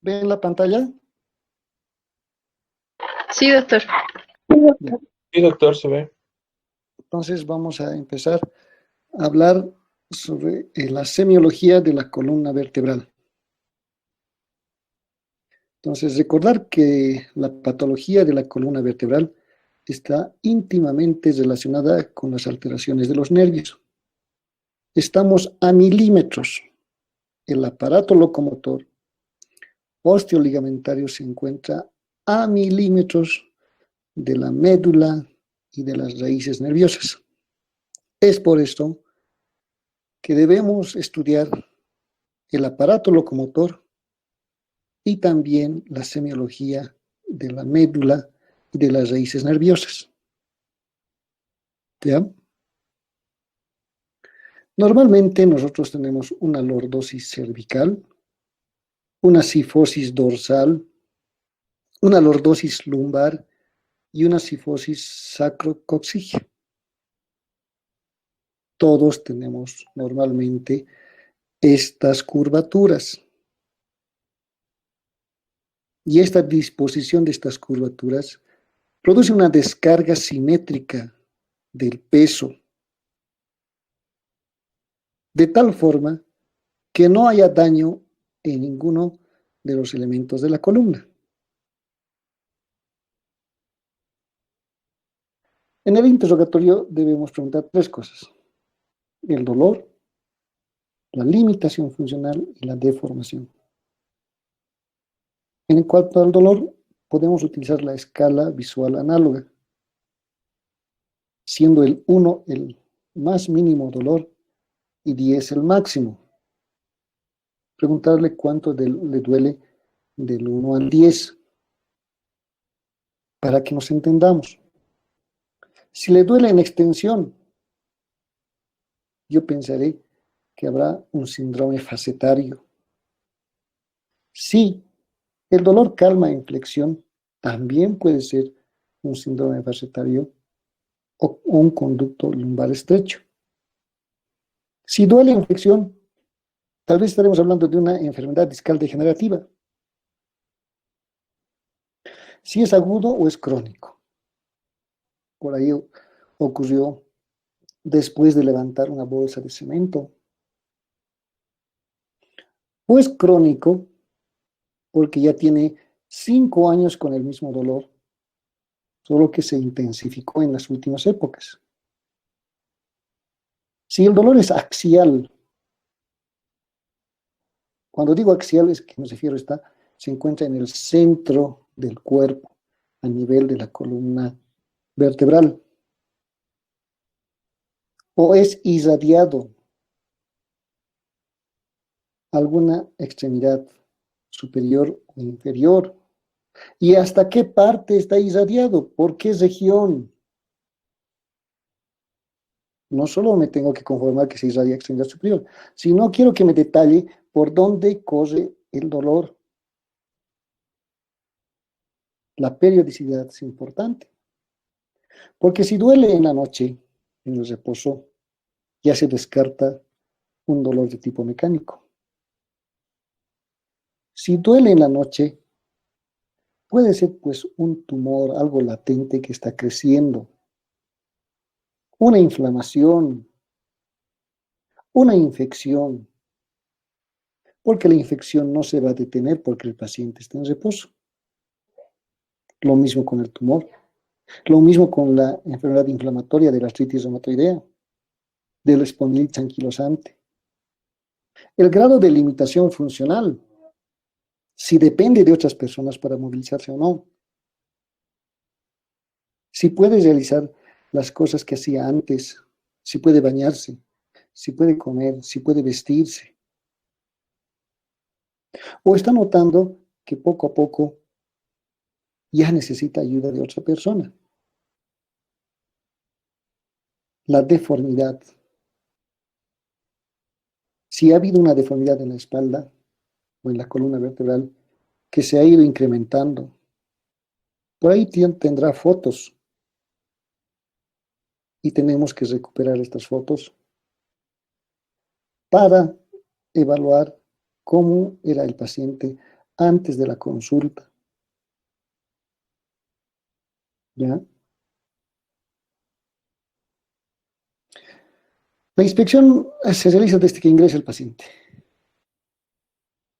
¿Ven la pantalla? Sí, doctor. Ya. Sí, doctor, se ve. Entonces vamos a empezar a hablar sobre la semiología de la columna vertebral. Entonces, recordar que la patología de la columna vertebral está íntimamente relacionada con las alteraciones de los nervios. Estamos a milímetros. El aparato locomotor osteoligamentario se encuentra a milímetros de la médula y de las raíces nerviosas. Es por esto que debemos estudiar el aparato locomotor y también la semiología de la médula y de las raíces nerviosas. ¿Ya? Normalmente nosotros tenemos una lordosis cervical, una cifosis dorsal, una lordosis lumbar y una cifosis sacrocoxígea. Todos tenemos normalmente estas curvaturas. Y esta disposición de estas curvaturas produce una descarga simétrica del peso, de tal forma que no haya daño en ninguno de los elementos de la columna. En el interrogatorio debemos preguntar tres cosas: el dolor, la limitación funcional y la deformación. En cuanto al dolor, podemos utilizar la escala visual análoga, siendo el 1 el más mínimo dolor y 10 el máximo. Preguntarle cuánto le duele del 1 al 10 para que nos entendamos. Si le duele en extensión, yo pensaré que habrá un síndrome facetario. Si el dolor calma en flexión, también puede ser un síndrome facetario o un conducto lumbar estrecho. Si duele en flexión, tal vez estaremos hablando de una enfermedad discal degenerativa. Si es agudo o es crónico. Por ahí ocurrió después de levantar una bolsa de cemento. O es crónico porque ya tiene 5 años con el mismo dolor, solo que se intensificó en las últimas épocas. Si el dolor es axial, cuando digo axial es que me refiero se encuentra en el centro del cuerpo, a nivel de la columna vertebral, o es irradiado a alguna extremidad superior o inferior. ¿Y hasta qué parte está irradiado? ¿Por qué región? No solo me tengo que conformar que se irradia extremidad superior, sino quiero que me detalle por dónde corre el dolor. La periodicidad es importante, porque si duele en la noche, en el reposo, ya se descarta un dolor de tipo mecánico. Si duele en la noche, puede ser pues un tumor, algo latente que está creciendo, una inflamación, una infección, porque la infección no se va a detener porque el paciente está en reposo. Lo mismo con el tumor, lo mismo con la enfermedad inflamatoria de la artritis reumatoidea, del espondilite anquilosante. El grado de limitación funcional, si depende de otras personas para movilizarse o no, si puede realizar las cosas que hacía antes, si puede bañarse, si puede comer, si puede vestirse, o está notando que poco a poco ya necesita ayuda de otra persona. La deformidad. Si ha habido una deformidad en la espalda o en la columna vertebral que se ha ido incrementando, por ahí tendrá fotos y tenemos que recuperar estas fotos para evaluar cómo era el paciente antes de la consulta. ¿Ya? La inspección se realiza desde que ingresa el paciente.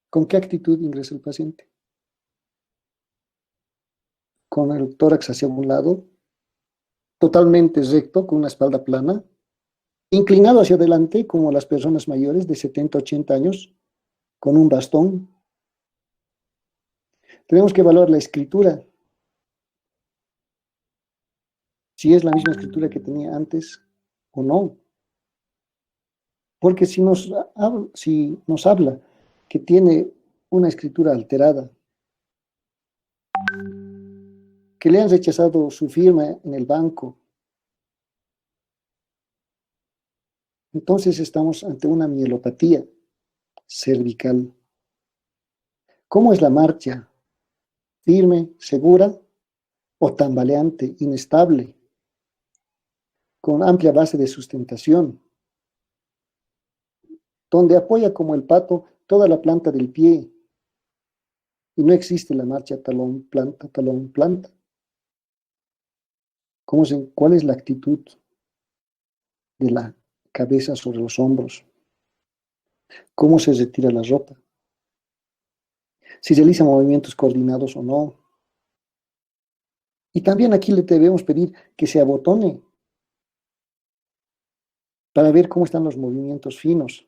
¿Con qué actitud ingresa el paciente? Con el tórax hacia un lado, totalmente recto, con una espalda plana, inclinado hacia adelante, como las personas mayores de 70, 80 años, con un bastón. Tenemos que evaluar la escritura, si es la misma escritura que tenía antes o no. Porque si nos habla que tiene una escritura alterada, que le han rechazado su firma en el banco, entonces estamos ante una mielopatía cervical. ¿Cómo es la marcha? ¿Firme, segura o tambaleante, inestable, con amplia base de sustentación, donde apoya como el pato toda la planta del pie y no existe la marcha talón, planta, talón, planta? ¿Cuál es la actitud de la cabeza sobre los hombros? ¿Cómo se retira la ropa? Si realiza movimientos coordinados o no. Y también aquí le debemos pedir que se abotone para ver cómo están los movimientos finos.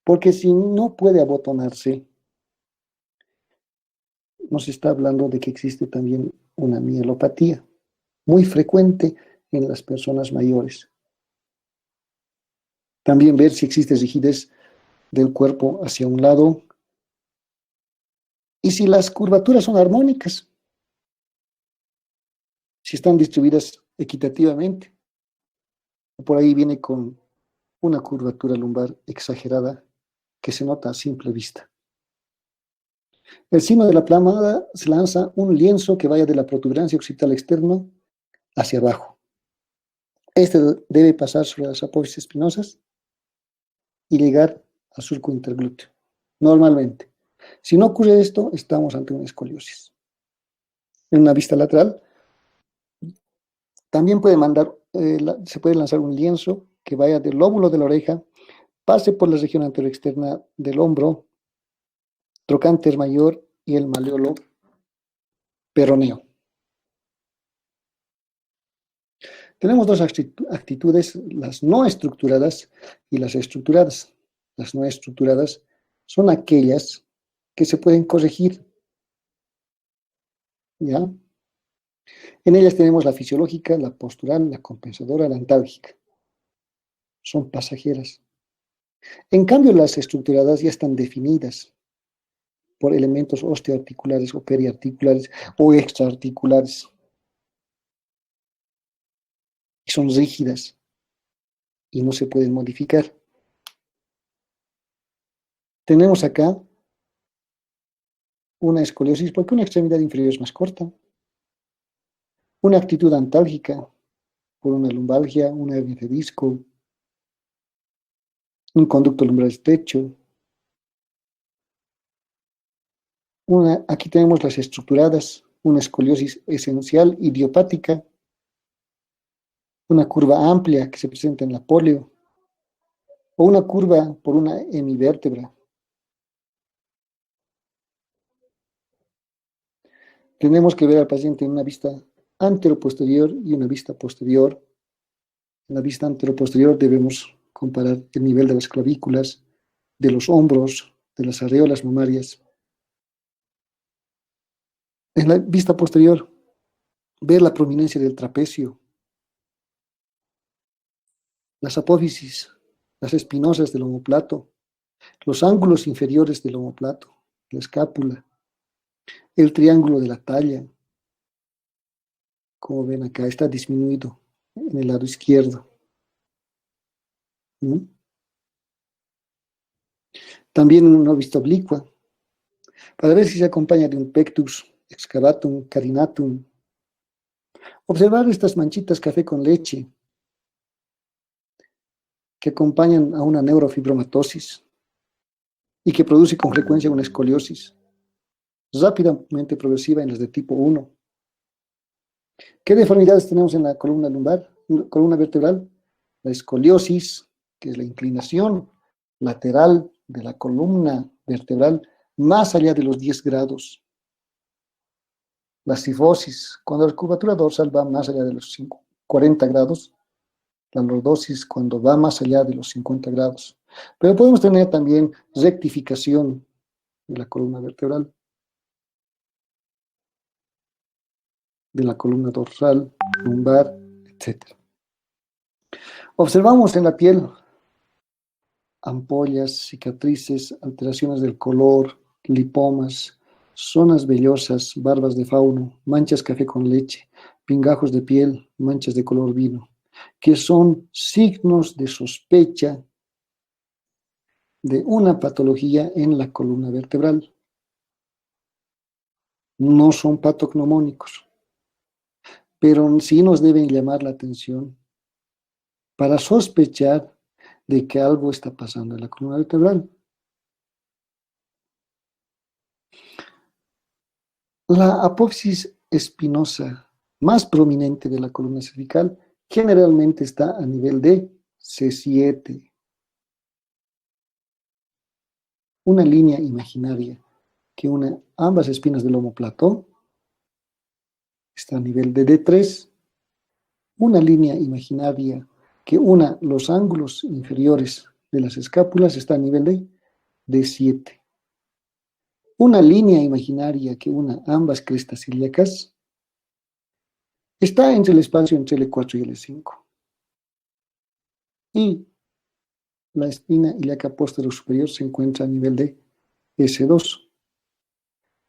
Porque si no puede abotonarse, nos está hablando de que existe también una mielopatía, muy frecuente en las personas mayores. También ver si existe rigidez del cuerpo hacia un lado y si las curvaturas son armónicas, si están distribuidas equitativamente. Por ahí viene con una curvatura lumbar exagerada que se nota a simple vista. Encima de la plomada se lanza un lienzo que vaya de la protuberancia occipital externa hacia abajo. Este debe pasar sobre las apófisis espinosas y llegar al surco interglúteo, normalmente. Si no ocurre esto, estamos ante una escoliosis. En una vista lateral, también se puede lanzar un lienzo que vaya del lóbulo de la oreja, pase por la región anteroexterna del hombro, trocánter mayor y el maleolo peroneo. Tenemos dos actitudes, las no estructuradas y las estructuradas. Las no estructuradas son aquellas que se pueden corregir, ¿ya? En ellas tenemos la fisiológica, la postural, la compensadora, la antálgica. Son pasajeras. En cambio, las estructuradas ya están definidas por elementos osteoarticulares o periarticulares o extraarticulares. Y son rígidas y no se pueden modificar. Tenemos acá una escoliosis porque una extremidad inferior es más corta, una actitud antálgica por una lumbalgia, una hernia de disco, un conducto lumbar estrecho. Aquí tenemos las estructuradas, una escoliosis esencial idiopática, una curva amplia que se presenta en la polio, o una curva por una hemivértebra. Tenemos que ver al paciente en una vista anteroposterior y una vista posterior. En la vista anteroposterior debemos comparar el nivel de las clavículas, de los hombros, de las areolas mamarias. En la vista posterior, ver la prominencia del trapecio, las apófisis, las espinosas del omoplato, los ángulos inferiores del omoplato, la escápula, el triángulo de la talla. Como ven acá, está disminuido en el lado izquierdo. También una vista oblicua, para ver si se acompaña de un pectus excavatum carinatum. Observar estas manchitas café con leche que acompañan a una neurofibromatosis y que produce con frecuencia una escoliosis. rápidamente progresiva en las de tipo 1. ¿Qué deformidades tenemos en la columna lumbar, columna vertebral? La escoliosis, que es la inclinación lateral de la columna vertebral más allá de los 10 grados. La cifosis, cuando la curvatura dorsal va más allá de los 40 grados. La lordosis, cuando va más allá de los 50 grados. Pero podemos tener también rectificación de la columna vertebral, de la columna dorsal, lumbar, etc. Observamos en la piel ampollas, cicatrices, alteraciones del color, lipomas, zonas vellosas, barbas de fauno, manchas café con leche, pingajos de piel, manchas de color vino, que son signos de sospecha de una patología en la columna vertebral. No son patognomónicos, pero sí nos deben llamar la atención para sospechar de que algo está pasando en la columna vertebral. La apófisis espinosa más prominente de la columna cervical generalmente está a nivel de C7. Una línea imaginaria que une ambas espinas del omóplato está a nivel de D3. Una línea imaginaria que una los ángulos inferiores de las escápulas está a nivel de D7. Una línea imaginaria que una ambas crestas ilíacas está entre el espacio entre L4 y L5. Y la espina ilíaca posterior superior se encuentra a nivel de S2.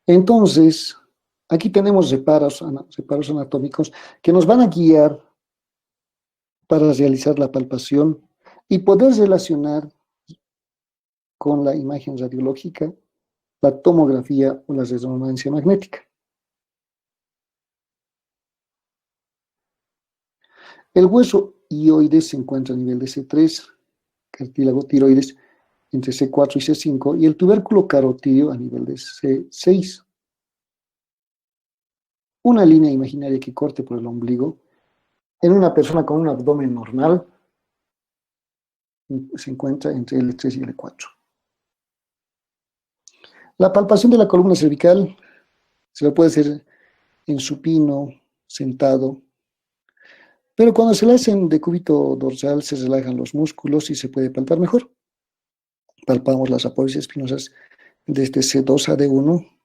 Entonces, aquí tenemos reparos anatómicos que nos van a guiar para realizar la palpación y poder relacionar con la imagen radiológica, la tomografía o la resonancia magnética. El hueso hioides se encuentra a nivel de C3, cartílago tiroides entre C4 y C5 y el tubérculo carotídeo a nivel de C6. Una línea imaginaria que corte por el ombligo en una persona con un abdomen normal se encuentra entre L3 y L4. La palpación de la columna cervical se lo puede hacer en supino, sentado, pero cuando se la hacen de cúbito dorsal se relajan los músculos y se puede palpar mejor. Palpamos las apófisis espinosas desde C2 a D1.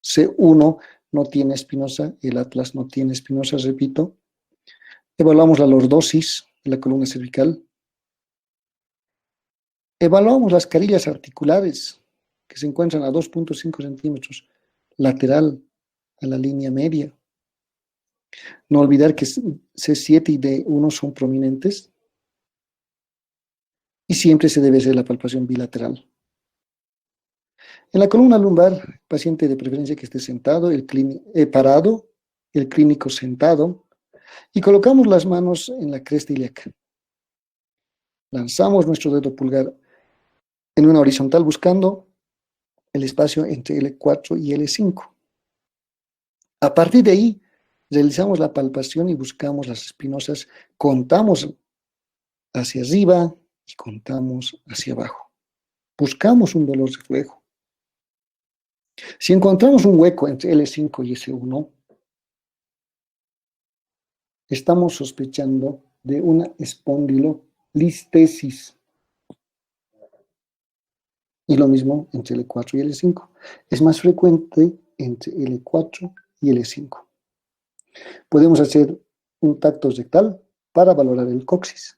C1 no tiene espinosa, el atlas no tiene espinosa, repito. Evaluamos la lordosis de la columna cervical. Evaluamos las carillas articulares que se encuentran a 2.5 centímetros lateral a la línea media. No olvidar que C7 y D1 son prominentes y siempre se debe hacer la palpación bilateral. En la columna lumbar, paciente de preferencia que esté sentado, parado, el clínico sentado, y colocamos las manos en la cresta ilíaca. Lanzamos nuestro dedo pulgar en una horizontal buscando el espacio entre L4 y L5. A partir de ahí, realizamos la palpación y buscamos las espinosas, contamos hacia arriba y contamos hacia abajo. Buscamos un dolor reflejo. Si encontramos un hueco entre L5 y S1, estamos sospechando de una espondilolistesis. Y lo mismo entre L4 y L5. Es más frecuente entre L4 y L5. Podemos hacer un tacto rectal para valorar el coxis.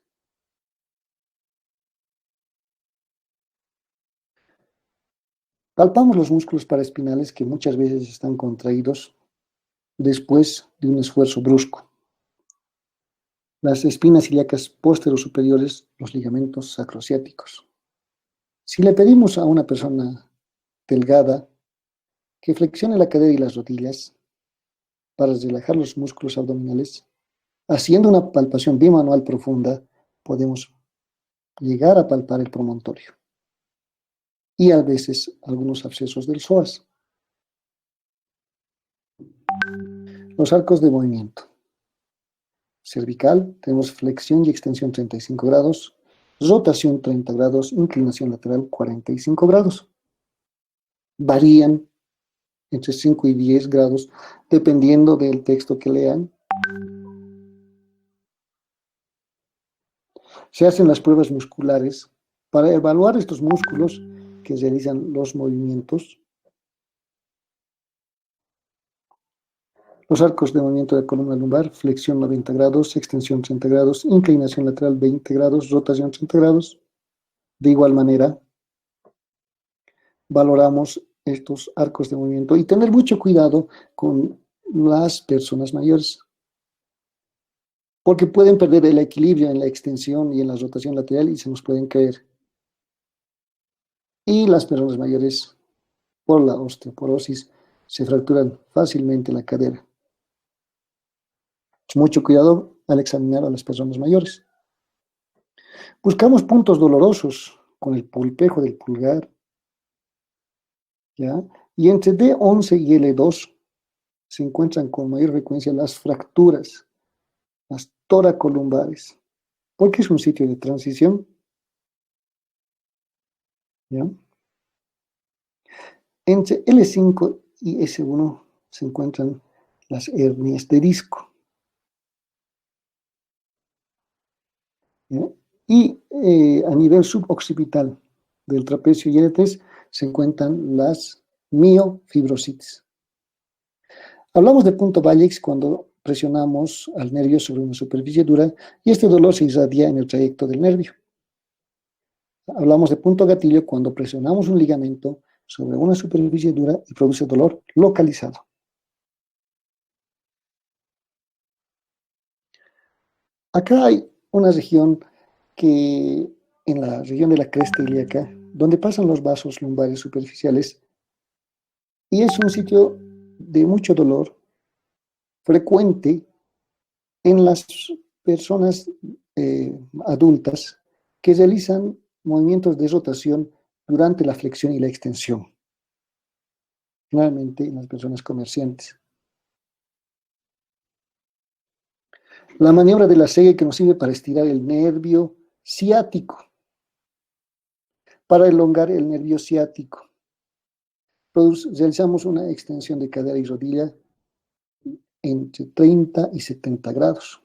Palpamos los músculos paraespinales que muchas veces están contraídos después de un esfuerzo brusco. Las espinas ilíacas posterior-superiores, los ligamentos sacrociáticos. Si le pedimos a una persona delgada que flexione la cadera y las rodillas para relajar los músculos abdominales, haciendo una palpación bimanual profunda, podemos llegar a palpar el promontorio y a veces algunos abscesos del psoas. Los arcos de movimiento. Cervical, tenemos flexión y extensión 35 grados, rotación 30 grados, inclinación lateral 45 grados. Varían entre 5 y 10 grados, dependiendo del texto que lean. Se hacen las pruebas musculares para evaluar estos músculos que realizan los movimientos. Los arcos de movimiento de la columna lumbar, flexión 90 grados, extensión 30 grados, inclinación lateral 20 grados, rotación 30 grados. De igual manera, valoramos estos arcos de movimiento y tener mucho cuidado con las personas mayores, porque pueden perder el equilibrio en la extensión y en la rotación lateral y se nos pueden caer. Y las personas mayores, por la osteoporosis, se fracturan fácilmente la cadera. Mucho cuidado al examinar a las personas mayores. Buscamos puntos dolorosos con el pulpejo del pulgar, ¿ya? Y entre D11 y L2 se encuentran con mayor frecuencia las fracturas, las toracolumbares, porque es un sitio de transición, ¿ya? Entre L5 y S1 se encuentran las hernias de disco, ¿ya? Y a nivel suboccipital del trapecio y L3 se encuentran las miofibrositis. Hablamos de punto Vallex cuando presionamos al nervio sobre una superficie dura y este dolor se irradia en el trayecto del nervio. Hablamos de punto gatillo cuando presionamos un ligamento sobre una superficie dura y produce dolor localizado. Acá hay una región que en la región de la cresta ilíaca, donde pasan los vasos lumbares superficiales, y es un sitio de mucho dolor frecuente en las personas adultas que realizan movimientos de rotación durante la flexión y la extensión, generalmente en las personas comerciantes. La maniobra de la Segue que nos sirve para estirar el nervio ciático, para elongar el nervio ciático. Realizamos una extensión de cadera y rodilla entre 30 y 70 grados.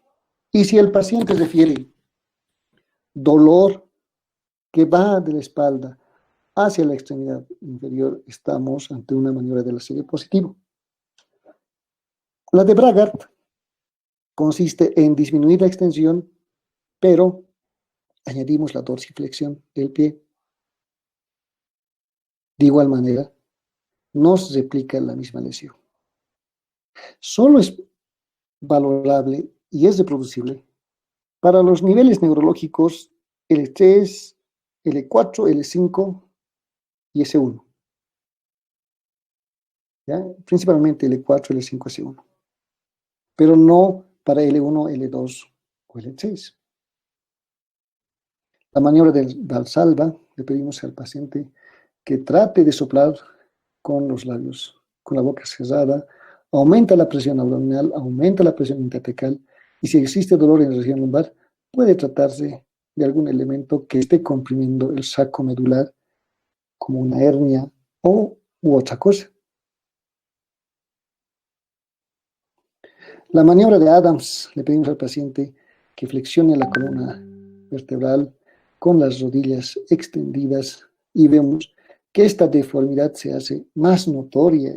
Y si el paciente refiere dolor que va de la espalda hacia la extremidad inferior, estamos ante una maniobra de la Segue positivo. La de Bragart consiste en disminuir la extensión, pero añadimos la dorsiflexión del pie. De igual manera, nos replica la misma lesión. Solo es valorable y es reproducible para los niveles neurológicos L3, L4, L5 y S1. ¿Ya? Principalmente L4, L5, S1. Pero no para L1, L2 o L3. La maniobra del Valsalva, le pedimos al paciente que trate de soplar con los labios, con la boca cerrada, aumenta la presión abdominal, aumenta la presión intertecal, y si existe dolor en la región lumbar, puede tratarse de algún elemento que esté comprimiendo el saco medular, como una hernia u otra cosa. La maniobra de Adams, le pedimos al paciente que flexione la columna vertebral con las rodillas extendidas y vemos que esta deformidad se hace más notoria.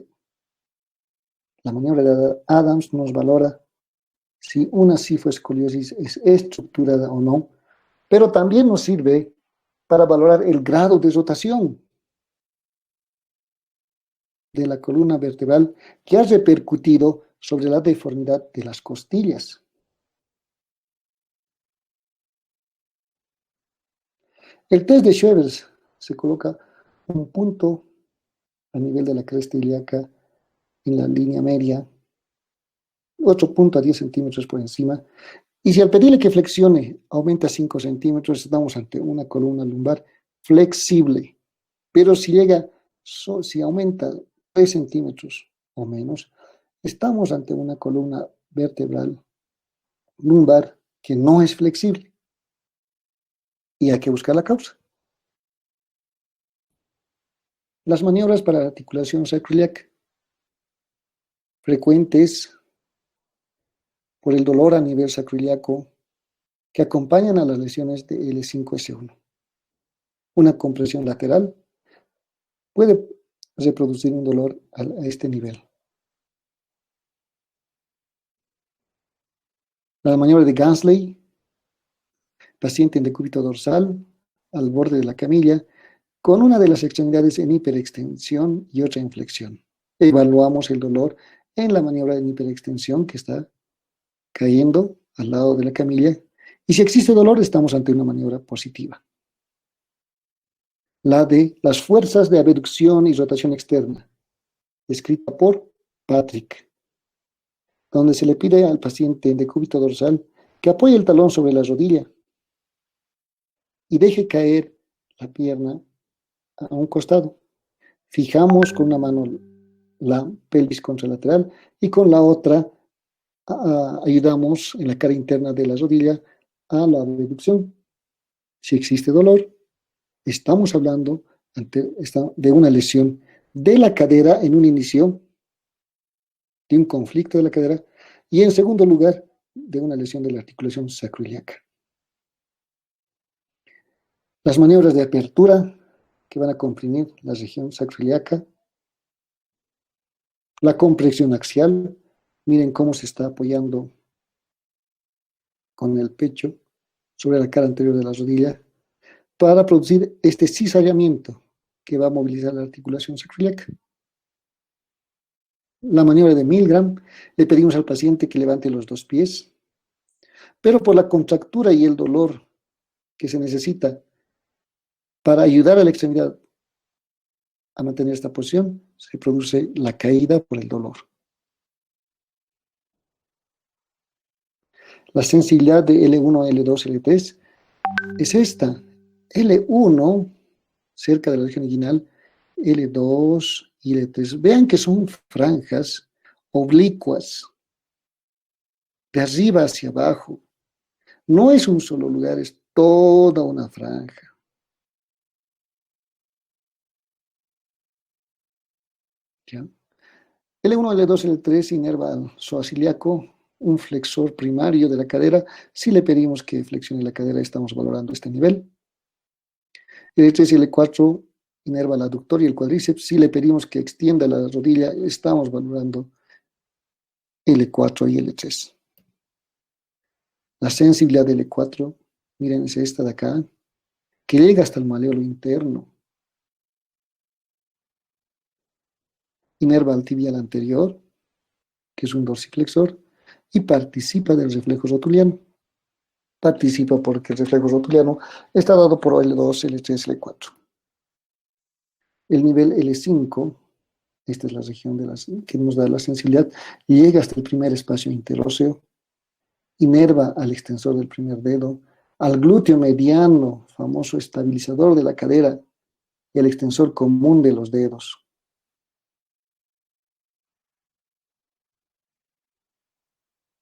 La maniobra de Adams nos valora si una cifoescoliosis es estructurada o no, pero también nos sirve para valorar el grado de rotación de la columna vertebral que ha repercutido sobre la deformidad de las costillas. El test de Schevers se coloca un punto a nivel de la cresta ilíaca en la línea media, otro punto a 10 centímetros por encima, y si al pedirle que flexione aumenta 5 centímetros, estamos ante una columna lumbar flexible, pero si aumenta 3 centímetros o menos, estamos ante una columna vertebral lumbar que no es flexible y hay que buscar la causa. Las maniobras para la articulación sacroiliaca, frecuentes por el dolor a nivel sacroiliaco que acompañan a las lesiones de L5-S1. Una compresión lateral puede reproducir un dolor a este nivel. La maniobra de Gansley, paciente en decúbito dorsal, al borde de la camilla, con una de las extremidades en hiperextensión y otra en flexión. Evaluamos el dolor en la maniobra de hiperextensión que está cayendo al lado de la camilla, y si existe dolor estamos ante una maniobra positiva. La de las fuerzas de abducción y rotación externa, descrita por Patrick, donde se le pide al paciente en decúbito dorsal que apoye el talón sobre la rodilla y deje caer la pierna a un costado. Fijamos con una mano la pelvis contralateral y con la otra ayudamos en la cara interna de la rodilla a la abducción. Si existe dolor, estamos hablando de una lesión de la cadera en un inicio, de un conflicto de la cadera, y en segundo lugar, de una lesión de la articulación sacroiliaca. Las maniobras de apertura que van a comprimir la región sacroiliaca, la compresión axial, miren cómo se está apoyando con el pecho sobre la cara anterior de la rodilla para producir este cizallamiento que va a movilizar la articulación sacroiliaca. La maniobra de Milgram, le pedimos al paciente que levante los dos pies, pero por la contractura y el dolor que se necesita para ayudar a la extremidad a mantener esta posición, se produce la caída por el dolor. La sensibilidad de L1, L2, L3 es esta. L1, cerca de la región inguinal, L2 y L3. Vean que son franjas oblicuas, de arriba hacia abajo. No es un solo lugar, es toda una franja. ¿Ya? L1, L2, L3 inerva al psoas-ilíaco, un flexor primario de la cadera. Si le pedimos que flexione la cadera, estamos valorando este nivel. L3 y L4 inerva el aductor y el cuádriceps. Si le pedimos que extienda la rodilla, estamos valorando L4 y L3. La sensibilidad de L4, miren, es esta de acá, que llega hasta el maléolo interno. Inerva al tibial anterior, que es un dorsiflexor, y participa del reflejo rotuliano. Participa porque el reflejo rotuliano está dado por L2, L3, L4. El nivel L5, esta es la región que nos da la sensibilidad, llega hasta el primer espacio interóseo, inerva al extensor del primer dedo, al glúteo mediano, famoso estabilizador de la cadera, y al extensor común de los dedos.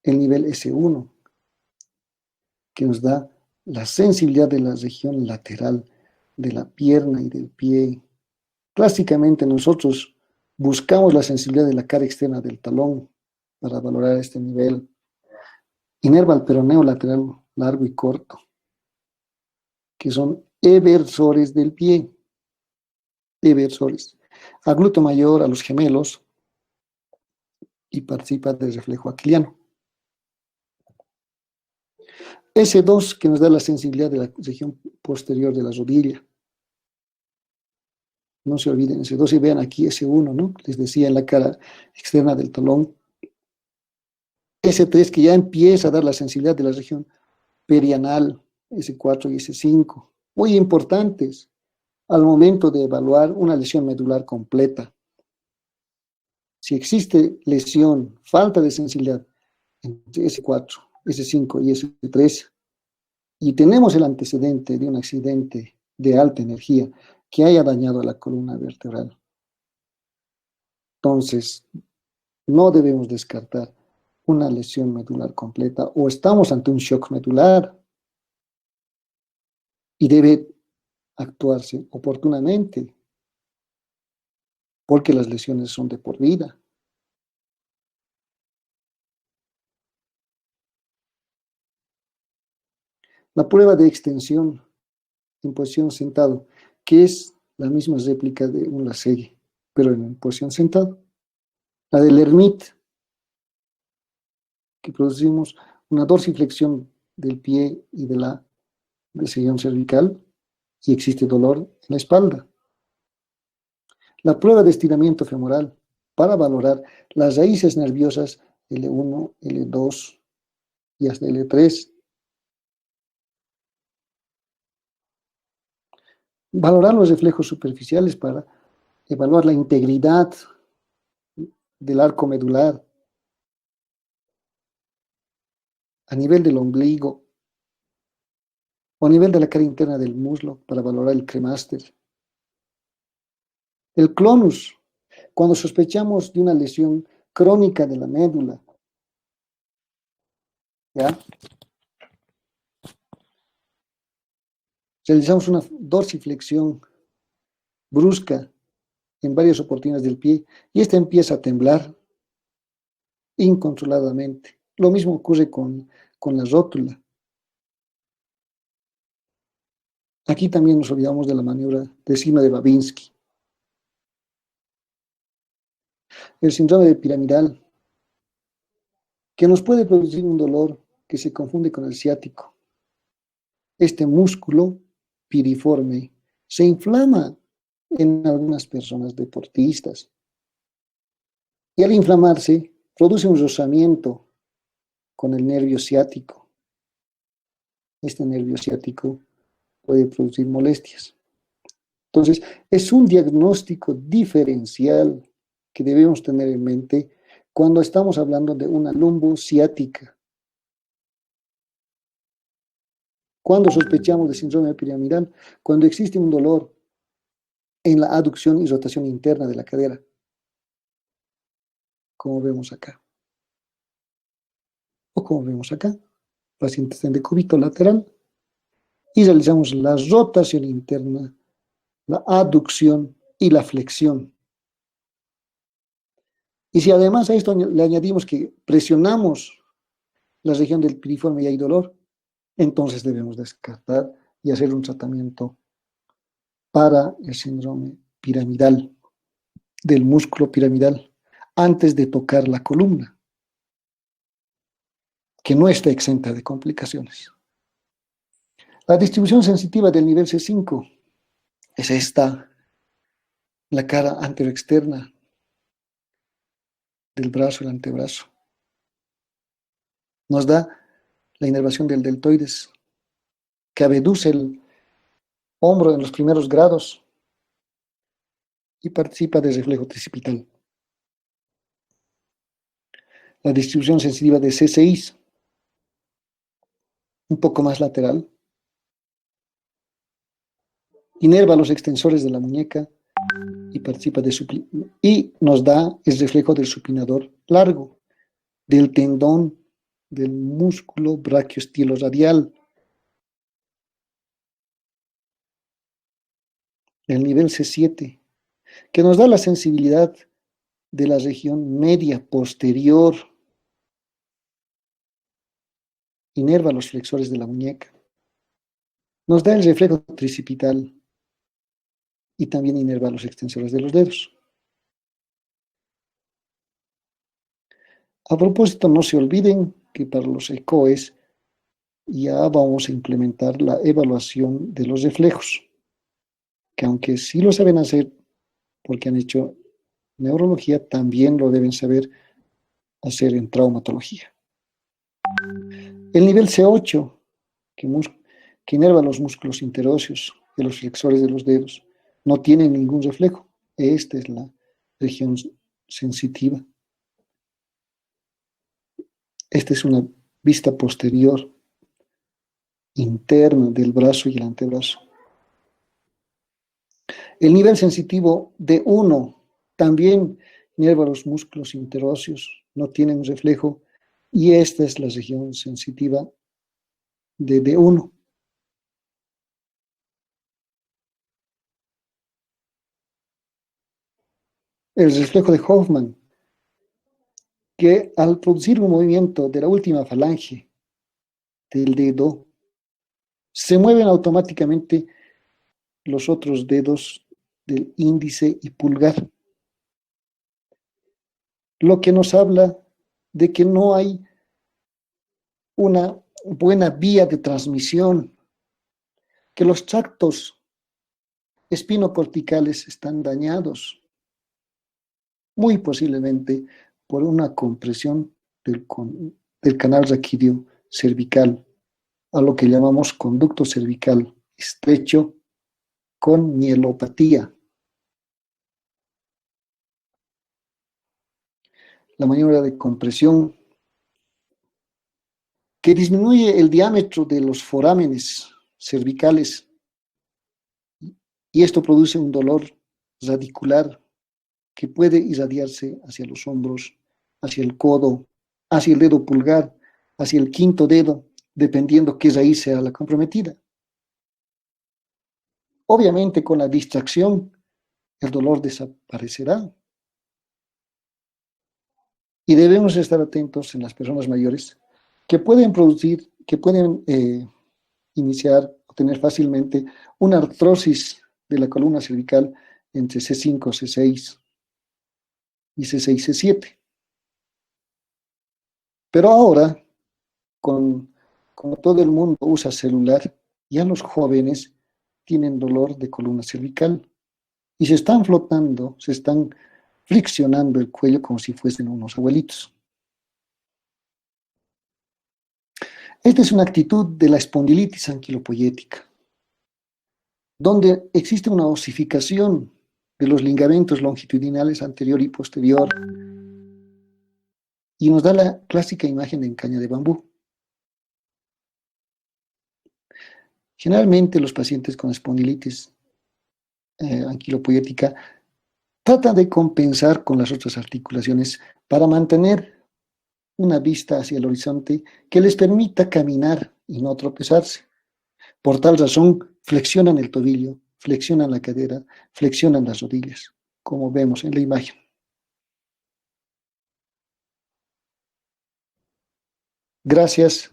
El nivel S1, que nos da la sensibilidad de la región lateral de la pierna y del pie. Clásicamente nosotros buscamos la sensibilidad de la cara externa del talón para valorar este nivel. Inerva al peroneo lateral largo y corto, que son eversores del pie. Eversores. Al glúteo mayor, a los gemelos, y participa del reflejo aquiliano. S2, que nos da la sensibilidad de la región posterior de la rodilla. No se olviden S2 y vean aquí S1, ¿no? Les decía en la cara externa del talón. S3, que ya empieza a dar la sensibilidad de la región perianal, S4 y S5. Muy importantes al momento de evaluar una lesión medular completa. Si existe lesión, falta de sensibilidad entre S4, S5 y S3, y tenemos el antecedente de un accidente de alta energía que haya dañado la columna vertebral, entonces no debemos descartar una lesión medular completa o estamos ante un shock medular y debe actuarse oportunamente porque las lesiones son de por vida. La prueba de extensión en posición sentado, que es la misma réplica de un Lassegne, pero en posición sentado. La del Hermite, que producimos una dorsiflexión del pie y del sillón cervical y existe dolor en la espalda. La prueba de estiramiento femoral para valorar las raíces nerviosas L1, L2 y hasta L3. Valorar los reflejos superficiales para evaluar la integridad del arco medular a nivel del ombligo o a nivel de la cara interna del muslo para valorar el cremaster. El clonus, cuando sospechamos de una lesión crónica de la médula, ¿ya? Realizamos una dorsiflexión brusca en varias oportunidades del pie y este empieza a temblar incontroladamente. Lo mismo ocurre con la rótula. Aquí también nos olvidamos de la maniobra de cima de Babinski. El síndrome de piramidal, que nos puede producir un dolor que se confunde con el ciático. Este músculo piriforme se inflama en algunas personas deportistas y al inflamarse produce un rozamiento con el nervio ciático. Este nervio ciático puede producir molestias. Entonces, es un diagnóstico diferencial que debemos tener en mente cuando estamos hablando de una lumbociática. Cuando sospechamos de síndrome piramidal, cuando existe un dolor en la aducción y rotación interna de la cadera, como vemos acá. O como vemos acá, pacientes en decúbito lateral y realizamos la rotación interna, la aducción y la flexión. Y si además a esto le añadimos que presionamos la región del piriforme y hay dolor, entonces debemos descartar y hacer un tratamiento para el síndrome piramidal, del músculo piramidal, antes de tocar la columna, que no está exenta de complicaciones. La distribución sensitiva del nivel C5 es esta, la cara anteroexterna del brazo, el antebrazo. Nos da la inervación del deltoides, que abduce el hombro en los primeros grados y participa del reflejo tricipital. La distribución sensitiva de C6, un poco más lateral, inerva los extensores de la muñeca y participa y nos da el reflejo del supinador largo, del tendón, del músculo brachiostilo-radial. El nivel C7, que nos da la sensibilidad de la región media posterior, inerva los flexores de la muñeca. Nos da el reflejo tricipital y también inerva los extensores de los dedos. A propósito, no se olviden que para los ECOES ya vamos a implementar la evaluación de los reflejos, que aunque sí lo saben hacer porque han hecho neurología, también lo deben saber hacer en traumatología. El nivel C8, que inerva los músculos interóseos de los flexores de los dedos, no tiene ningún reflejo. Esta es la región sensitiva. Esta es una vista posterior interna del brazo y el antebrazo. El nivel sensitivo D1 también inerva los músculos interóseos, no tienen un reflejo, y esta es la región sensitiva de D1. El reflejo de Hoffman, que al producir un movimiento de la última falange del dedo, se mueven automáticamente los otros dedos del índice y pulgar, lo que nos habla de que no hay una buena vía de transmisión, que los tractos espinocorticales están dañados, muy posiblemente por una compresión del canal raquídeo cervical, a lo que llamamos conducto cervical estrecho con mielopatía. La maniobra de compresión que disminuye el diámetro de los forámenes cervicales, y esto produce un dolor radicular que puede irradiarse hacia los hombros, hacia el codo, hacia el dedo pulgar, hacia el quinto dedo, dependiendo qué raíz sea la comprometida. Obviamente, con la distracción, el dolor desaparecerá. Y debemos estar atentos en las personas mayores que pueden producir, que pueden iniciar o tener fácilmente una artrosis de la columna cervical entre C5, C6 y C6, C7. Pero ahora, como todo el mundo usa celular, ya los jóvenes tienen dolor de columna cervical y se están flotando, se están flexionando el cuello como si fuesen unos abuelitos. Esta es una actitud de la espondilitis anquilopoyética, donde existe una osificación de los ligamentos longitudinales anterior y posterior, y nos da la clásica imagen en caña de bambú. Generalmente los pacientes con espondilitis anquilopoyética tratan de compensar con las otras articulaciones para mantener una vista hacia el horizonte que les permita caminar y no tropezarse. Por tal razón, flexionan el tobillo, flexionan la cadera, flexionan las rodillas, como vemos en la imagen. Gracias.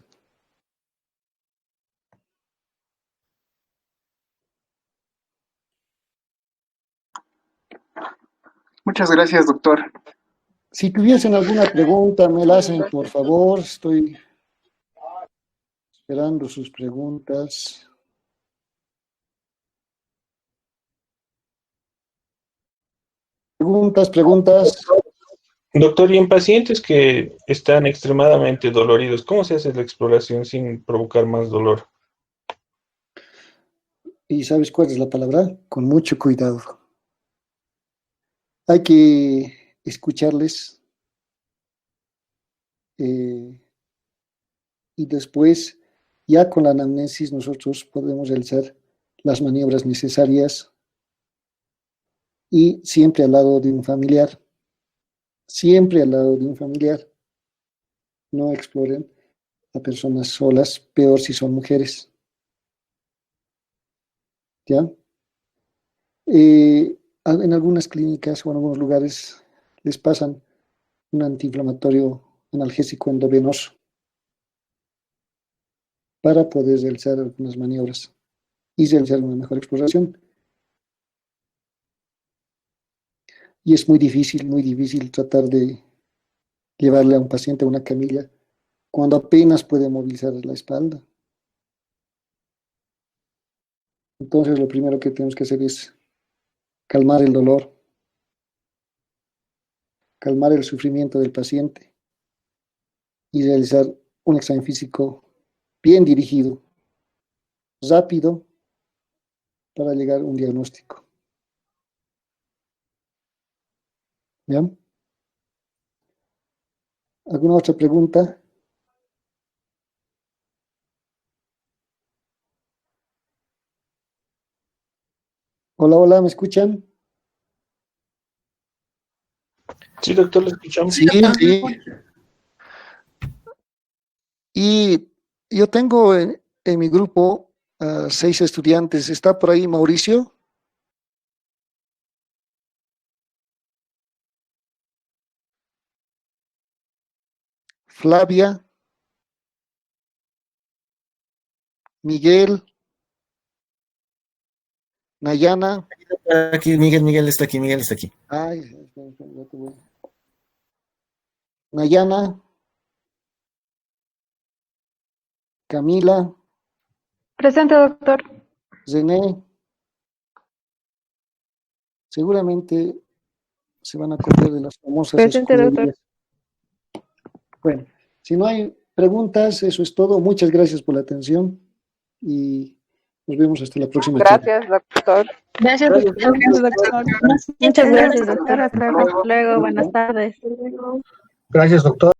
Muchas gracias, doctor. Si tuviesen alguna pregunta, me la hacen, por favor. Estoy esperando sus preguntas. Preguntas. Doctor, y en pacientes que están extremadamente doloridos, ¿cómo se hace la exploración sin provocar más dolor? ¿Y sabes cuál es la palabra? Con mucho cuidado. Hay que escucharles y después, ya con la anamnesis, nosotros podemos realizar las maniobras necesarias y siempre al lado de un familiar. Siempre al lado de un familiar. No exploren a personas solas, peor si son mujeres. ¿Ya? En algunas clínicas o en algunos lugares les pasan un antiinflamatorio analgésico endovenoso para poder realizar algunas maniobras y realizar una mejor exploración. Y es muy difícil tratar de llevarle a un paciente a una camilla cuando apenas puede movilizar la espalda. Entonces, lo primero que tenemos que hacer es calmar el dolor, calmar el sufrimiento del paciente y realizar un examen físico bien dirigido, rápido, para llegar a un diagnóstico. ¿Bien? ¿Alguna otra pregunta? Hola, ¿me escuchan? Sí, doctor, lo escuchamos. Sí, sí. Y yo tengo en mi grupo 6 estudiantes. ¿Está por ahí Mauricio? Flavia, Miguel, Nayana. Aquí, Miguel está aquí, Miguel está aquí. Ay, ya te voy. Nayana, Camila, Presente, doctor. Zené. Seguramente se van a acordar de las famosas Presente, doctor. escuderías. Bueno, si no hay preguntas, eso es todo. Muchas gracias por la atención y nos vemos hasta la próxima charla. Gracias, doctor. Gracias, doctor. Muchas gracias, doctor. Hasta luego. Buenas tardes. Gracias, doctor.